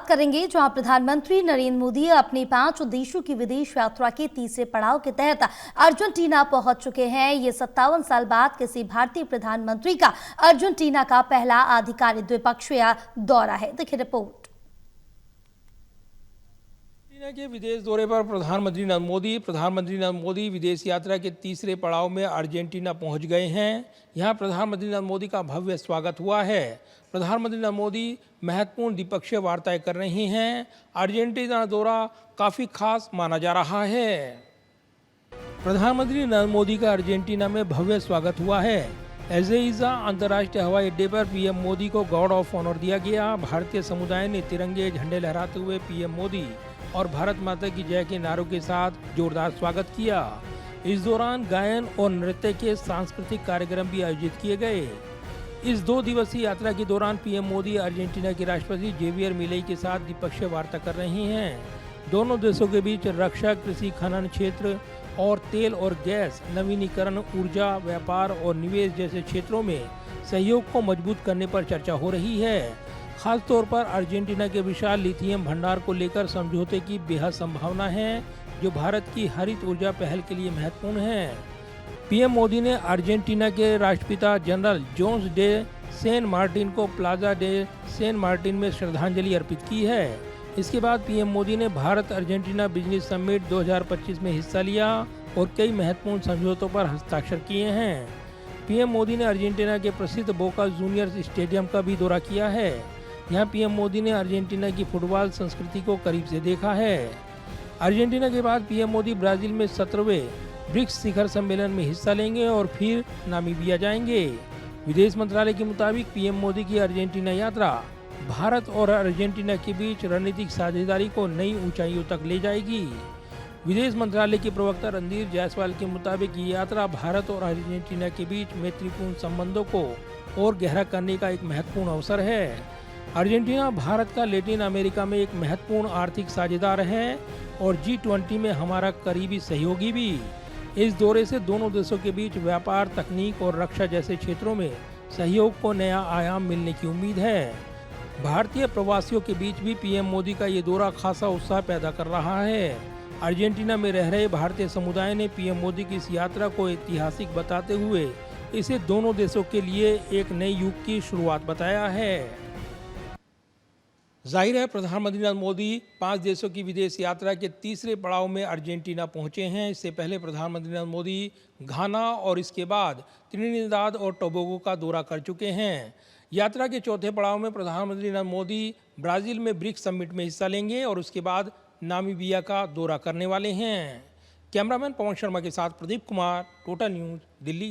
बात करेंगे जहां प्रधानमंत्री नरेंद्र मोदी अपनी 5 देशों की विदेश यात्रा के तीसरे पड़ाव के तहत अर्जेंटीना पहुंच चुके हैं। ये 57 साल बाद किसी भारतीय प्रधानमंत्री का अर्जेंटीना का पहला आधिकारिक द्विपक्षीय दौरा है। देखिए रिपोर्ट। अर्जेंटीना के विदेश दौरे पर प्रधानमंत्री नरेंद्र मोदी विदेश यात्रा के तीसरे पड़ाव में अर्जेंटीना पहुंच गए हैं। यहां प्रधानमंत्री नरेंद्र मोदी का भव्य स्वागत हुआ है। प्रधानमंत्री नरेंद्र मोदी महत्वपूर्ण द्विपक्षीय वार्ताएं कर रहे हैं। अर्जेंटीना दौरा काफी खास माना जा रहा है। प्रधानमंत्री नरेंद्र मोदी का अर्जेंटीना में भव्य स्वागत हुआ है। एजेइजा अंतर्राष्ट्रीय हवाई अड्डे पर पीएम मोदी को गार्ड ऑफ ऑनर दिया गया। भारतीय समुदाय ने तिरंगे झंडे लहराते हुए पीएम मोदी और भारत माता की जय के नारों के साथ जोरदार स्वागत किया। इस दौरान गायन और नृत्य के सांस्कृतिक कार्यक्रम भी आयोजित किए गए। इस 2 दिवसीय यात्रा के दौरान पीएम मोदी अर्जेंटीना के राष्ट्रपति जेवियर मिलेई के साथ द्विपक्षीय वार्ता कर रहे हैं। दोनों देशों के बीच रक्षा, कृषि, खनन क्षेत्र और तेल और गैस, नवीनीकरण, ऊर्जा, व्यापार और निवेश जैसे क्षेत्रों में सहयोग को मजबूत करने पर चर्चा हो रही है। खास तौर पर अर्जेंटीना के विशाल लिथियम भंडार को लेकर समझौते की बेहद संभावना है, जो भारत की हरित ऊर्जा पहल के लिए महत्वपूर्ण है। पीएम मोदी ने अर्जेंटीना के राष्ट्रपिता जनरल जोस डे सैन मार्टिन को प्लाजा डे सैन मार्टिन में श्रद्धांजलि अर्पित की है। इसके बाद पीएम मोदी ने भारत अर्जेंटीना बिजनेस समिट 2025 में हिस्सा लिया और कई महत्वपूर्ण समझौतों पर हस्ताक्षर किए हैं। पीएम मोदी ने अर्जेंटीना के प्रसिद्ध बोका जूनियर्स स्टेडियम का भी दौरा किया है। यहाँ पीएम मोदी ने अर्जेंटीना की फुटबॉल संस्कृति को करीब से देखा है। अर्जेंटीना के बाद पीएम मोदी ब्राजील में 17वें ब्रिक्स शिखर सम्मेलन में हिस्सा लेंगे और फिर नामीबिया जाएंगे। विदेश मंत्रालय के मुताबिक पीएम मोदी की अर्जेंटीना यात्रा भारत और अर्जेंटीना के बीच रणनीतिक साझेदारी को नई ऊंचाइयों तक ले जाएगी। विदेश मंत्रालय के प्रवक्ता रणधीर जायसवाल के मुताबिक ये यात्रा भारत और अर्जेंटीना के बीच मैत्रीपूर्ण संबंधों को और गहरा करने का एक महत्वपूर्ण अवसर है। अर्जेंटीना भारत का लैटिन अमेरिका में एक महत्वपूर्ण आर्थिक साझेदार है और G20 में हमारा करीबी सहयोगी भी। इस दौरे से दोनों देशों के बीच व्यापार, तकनीक और रक्षा जैसे क्षेत्रों में सहयोग को नया आयाम मिलने की उम्मीद है। भारतीय प्रवासियों के बीच भी पीएम मोदी का ये दौरा खासा उत्साह पैदा कर रहा है। अर्जेंटीना में रह रहे भारतीय समुदाय ने पीएम मोदी की इस यात्रा को ऐतिहासिक बताते हुए इसे दोनों देशों के लिए एक नए युग की शुरुआत बताया है। जाहिर है प्रधानमंत्री नरेंद्र मोदी 5 देशों की विदेश यात्रा के तीसरे पड़ाव में अर्जेंटीना पहुंचे हैं। इससे पहले प्रधानमंत्री नरेंद्र मोदी घाना और इसके बाद त्रिनिदाद और टोबैगो का दौरा कर चुके हैं। यात्रा के चौथे पड़ाव में प्रधानमंत्री नरेंद्र मोदी ब्राजील में ब्रिक्स समिट में हिस्सा लेंगे और उसके बाद नामीबिया का दौरा करने वाले हैं। कैमरामैन पवन शर्मा के साथ प्रदीप कुमार, टोटा न्यूज़, दिल्ली।